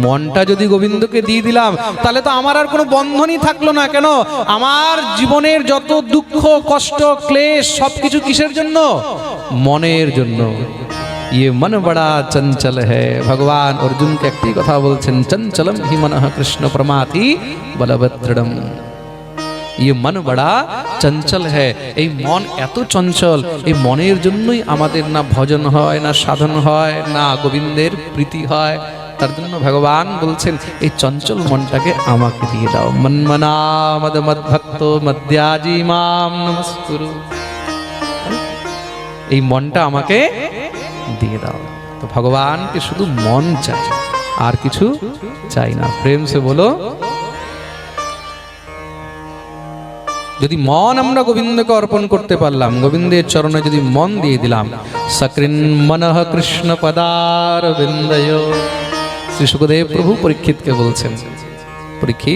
মনটা যদি গোবিন্দকে দিয়ে দিলাম তাহলে তো আমার আর কোনো বন্ধনই থাকলো না। কেন? আমার জীবনের যত দুঃখ কষ্ট ক্লেশ সবকিছু কিসের জন্য? মনের জন্য। ये मन बड़ा चंचल है। भगवान अर्जुन के একটি কথা বলছেন, চঞ্চলম হি মনঃ কৃষ্ণ প্রমাথি বলভদ্রম। ये मन बड़ा चंचल है। এই মন এত চঞ্চল, এই মনের জন্যই আমাদের না ভজন হয়, না সাধন হয়, না গোবিন্দের প্রীতি হয়। তার জন্য ভগবান বলছেন এই চঞ্চল মনটাকে আমাকে দিয়ে দাও। মন্মনা মদ মদ্ভক্ত মদ্যাজি মাম নমস্কুরু। এই মনটা আমাকে দিয়ে দাও। তো ভগবানকে শুধু মন চাই, আর কিছু চাই না। প্রেম সে বলো। যদি মন আমরা গোবিন্দকে অর্পণ করতে পারলাম, গোবিন্দের চরণে যদি মন দিয়ে দিলাম, সকৃন মনঃ কৃষ্ণ পদার বিন্দয়। শ্রী সুখদেব প্রভু পরীক্ষিতকে বলছেন, পরীক্ষিত